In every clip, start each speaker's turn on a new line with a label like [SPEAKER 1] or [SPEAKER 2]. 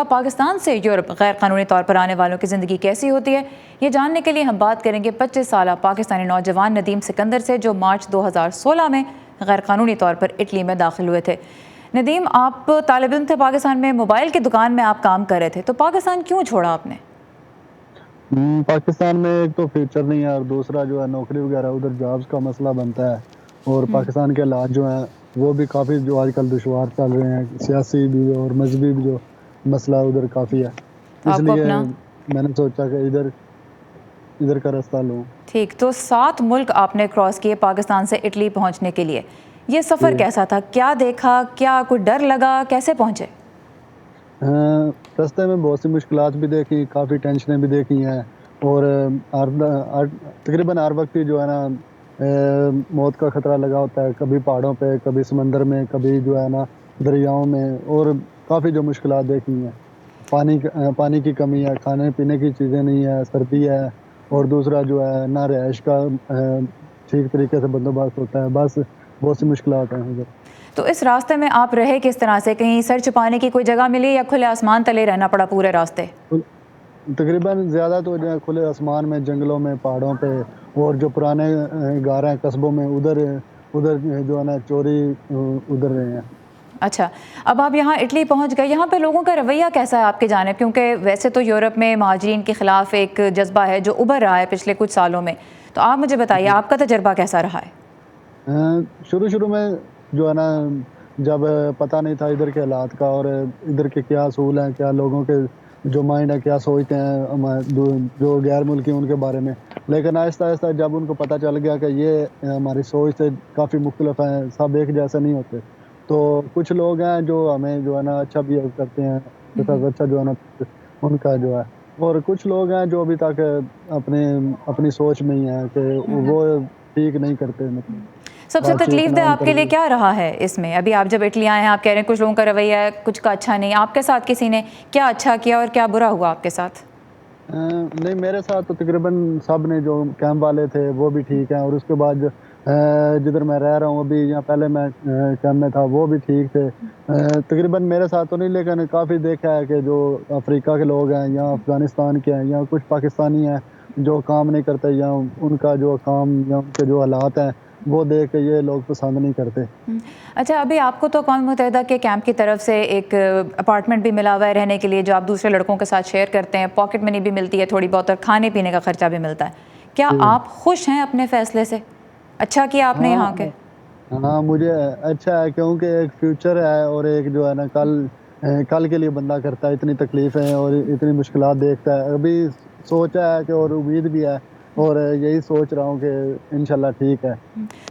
[SPEAKER 1] پاکستان سے یورپ غیر قانونی طور پر آنے والوں کی زندگی کیسی ہوتی ہے، یہ جاننے کے لیے ہم بات کریں گے 25 سالہ پاکستانی نوجوان ندیم سکندر سے، جو مارچ 2016 میں غیر قانونی طور پر اٹلی میں داخل ہوئے تھے۔ ندیم، آپ طالب علم تھے پاکستان میں، موبائل کی دکان میں آپ کام کر رہے تھے، تو پاکستان کیوں چھوڑا آپ نے؟
[SPEAKER 2] پاکستان میں ایک تو فیوچر نہیں ہے، اور دوسرا جو ہے نوکری وغیرہ ادھر جابس کا مسئلہ بنتا ہے، اور پاکستان کے حالات جو ہیں وہ بھی کافی جو آج کل دشوار چل رہے ہیں، سیاسی بھی اور مذہبی بھی جو مسئلہ ادھر کافی ہے،
[SPEAKER 1] تو
[SPEAKER 2] اس
[SPEAKER 1] آپ کو
[SPEAKER 2] لیے
[SPEAKER 1] اپنا
[SPEAKER 2] میں نے سوچا کہ ادھر کا راستہ لوں۔
[SPEAKER 1] ٹھیک، تو 7 ملک آپ نے کراس کیے پاکستان سے اٹلی پہنچنے کے لیے، یہ سفر کیسا تھا؟ کیا دیکھا؟ کیا کوئی ڈر لگا؟ کیسے پہنچے؟
[SPEAKER 2] راستے میں بہت سی مشکلات بھی دیکھی، کافی ٹینشنیں بھی دیکھی ہیں، اور تقریباً ہر وقت ہی جو ہے نا موت کا خطرہ لگا ہوتا ہے، کبھی پہاڑوں پہ، کبھی سمندر میں، کبھی جو ہے نا دریاؤں میں، اور کافی جو مشکلات دیکھی ہیں۔ پانی کی کمی ہے، کھانے پینے کی چیزیں نہیں ہے، سردی ہے، اور دوسرا جو ہے نہ رہائش کا ٹھیک طریقے سے بندوبست ہوتا ہے، بس بہت سی مشکلات ہیں ادھر۔
[SPEAKER 1] تو اس راستے میں آپ رہے کس طرح سے؟ کہیں سر چھپانے کی کوئی جگہ ملی یا کھلے آسمان تلے رہنا پڑا پورے راستے؟
[SPEAKER 2] تقریباً زیادہ تو جو ہے کھلے آسمان میں، جنگلوں میں، پہاڑوں پہ، اور جو پرانے گھر ہیں قصبوں میں، ادھر جو ہے نا چوری ادھر رہے ہیں۔
[SPEAKER 1] اچھا، اب آپ یہاں اٹلی پہنچ گئے، یہاں پہ لوگوں کا رویہ کیسا ہے آپ کی جانب؟ کیونکہ ویسے تو یورپ میں مہاجرین کے خلاف ایک جذبہ ہے جو ابھر رہا ہے پچھلے کچھ سالوں میں، تو آپ مجھے بتائیے آپ کا تجربہ کیسا رہا ہے؟
[SPEAKER 2] شروع میں جو ہے نا جب پتہ نہیں تھا ادھر کے حالات کا، اور ادھر کے کیا اصول ہیں، کیا لوگوں کے جو مائنڈ ہے کیا سوچتے ہیں جو غیر ملکی ان کے بارے میں، لیکن آہستہ آہستہ جب ان کو پتہ چل گیا کہ یہ ہماری سوچ سے کافی مختلف ہیں، سب ایک جیسے نہیں ہوتے، تو کچھ لوگ ہیں جو ہمیں جو ہے نا اچھا بہیو کرتے ہیں، اچھا جو ہے نا ان کا جو ہے، اور کچھ لوگ ہیں جو ابھی تک اپنی سوچ میں ہی ہیں کہ وہ ٹھیک نہیں کرتے، مطلب
[SPEAKER 1] سب سے
[SPEAKER 2] بات چیت
[SPEAKER 1] تکلیف
[SPEAKER 2] نہ
[SPEAKER 1] دہ
[SPEAKER 2] ان
[SPEAKER 1] آپ کے لیے
[SPEAKER 2] طریقے۔
[SPEAKER 1] کیا رہا ہے اس میں؟ ابھی آپ جب اٹلی آئے ہیں، آپ کہہ رہے ہیں کچھ لوگوں کا رویہ ہے، کچھ کا اچھا نہیں، آپ کے ساتھ کسی نے کیا اچھا کیا اور کیا برا ہوا آپ کے ساتھ؟
[SPEAKER 2] نہیں، میرے ساتھ تو تقریباً سب نے، جو کیمپ والے تھے وہ بھی ٹھیک ہیں، اور اس کے بعد جدھر میں رہ رہا ہوں ابھی، یا پہلے میں کیمپ میں تھا وہ بھی ٹھیک تھے۔ تقریباً میرے ساتھ تو نہیں، لیکن کافی دیکھا ہے کہ جو افریقہ کے لوگ ہیں، یا افغانستان کے ہیں، یا کچھ پاکستانی ہیں جو کام نہیں کرتے، یا ان کا جو کام یا ان کے جو حالات ہیں وہ دیکھ کے یہ لوگ پسند نہیں کرتے۔
[SPEAKER 1] اچھا، ابھی آپ کو تو اقوام متحدہ کے کیمپ کی طرف سے ایک اپارٹمنٹ بھی ملا ہوا ہے رہنے کے لیے، جو آپ دوسرے لڑکوں کے ساتھ شیئر کرتے ہیں، پاکٹ منی بھی ملتی ہے تھوڑی بہت، اور کھانے پینے کا خرچہ بھی ملتا ہے۔ کیا آپ خوش ہیں اپنے فیصلے سے؟ اچھا کیا آپ نے یہاں کے؟
[SPEAKER 2] ہاں، مجھے اچھا ہے، کیونکہ ایک فیوچر ہے، اور ایک جو ہے نا کل کے لیے بندہ کرتا ہے، اتنی تکلیفیں اور اتنی مشکلات دیکھتا ہے، ابھی سوچا ہے کہ، اور امید بھی ہے، اور یہی سوچ رہا ہوں کہ انشاءاللہ ٹھیک ہے۔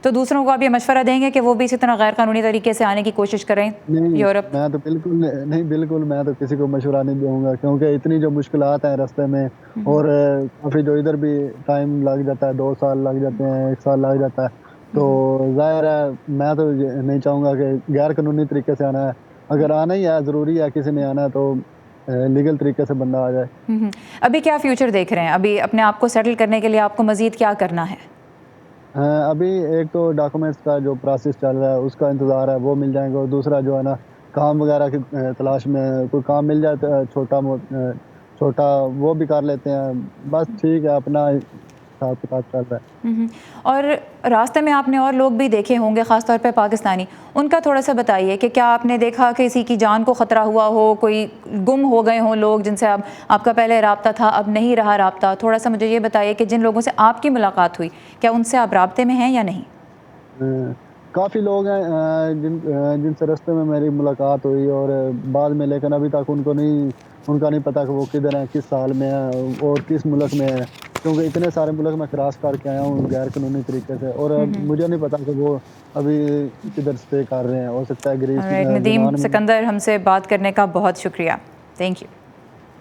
[SPEAKER 1] تو دوسروں کو آپ یہ مشورہ دیں گے کہ وہ بھی اسی طرح غیر قانونی طریقے سے آنے کی کوشش کریں
[SPEAKER 2] نہیں،
[SPEAKER 1] یورپ؟
[SPEAKER 2] میں تو بالکل میں تو کسی کو مشورہ نہیں دوں گا، کیونکہ اتنی جو مشکلات ہیں راستے میں، اور کافی جو ادھر بھی ٹائم لگ جاتا ہے، 2 سال لگ جاتے ہیں، 1 سال لگ جاتا ہے، تو ظاہر ہے میں تو نہیں چاہوں گا کہ غیر قانونی طریقے سے آنا ہے۔ اگر آنا ہی ہے، ضروری ہے، کسی نے آنا ہے، تو لیگل طریقے سے بندہ آ جائے۔
[SPEAKER 1] ابھی کیا فیوچر دیکھ رہے ہیں؟ ابھی اپنے آپ کو سیٹل کرنے کے لیے آپ کو مزید کیا کرنا ہے؟
[SPEAKER 2] ابھی ایک تو ڈاکومنٹس کا جو پروسیس چل رہا ہے اس کا انتظار ہے، وہ مل جائیں گے، اور دوسرا جو ہے نا کام وغیرہ کی تلاش میں، کوئی کام مل جائے تو چھوٹا وہ بھی کر لیتے ہیں، بس ٹھیک ہے، اپنا حساب کتاب چل رہا ہے۔
[SPEAKER 1] اور راستے میں آپ نے اور لوگ بھی دیکھے ہوں گے، خاص طور پہ پاکستانی، ان کا تھوڑا سا بتائیے کہ کیا آپ نے دیکھا کہ کسی کی جان کو خطرہ ہوا ہو، کوئی گم ہو گئے ہوں لوگ جن سے آپ کا پہلے رابطہ تھا اب نہیں رہا رابطہ؟ تھوڑا سا مجھے یہ بتائیے کہ جن لوگوں سے آپ کی ملاقات ہوئی، کیا ان سے آپ رابطے میں ہیں یا نہیں؟
[SPEAKER 2] کافی لوگ ہیں جن سے راستے میں میری ملاقات ہوئی، اور بعد میں، لیکن ابھی تک ان کا نہیں پتا کہ وہ کدھر ہیں، کس سال میں ہیں، اور کس ملک میں ہیں، کیونکہ اتنے سارے ملک میں کراس کر کے آیا ہوں غیر قانونی طریقے سے، اور مجھے نہیں پتا کہ وہ ابھی کدھر سٹے کر رہے ہیں، ہو سکتا ہے گریس
[SPEAKER 1] ندیم
[SPEAKER 2] یونان میں۔
[SPEAKER 1] سکندر، ہم سے بات کرنے کا بہت شکریہ، تھینک یو۔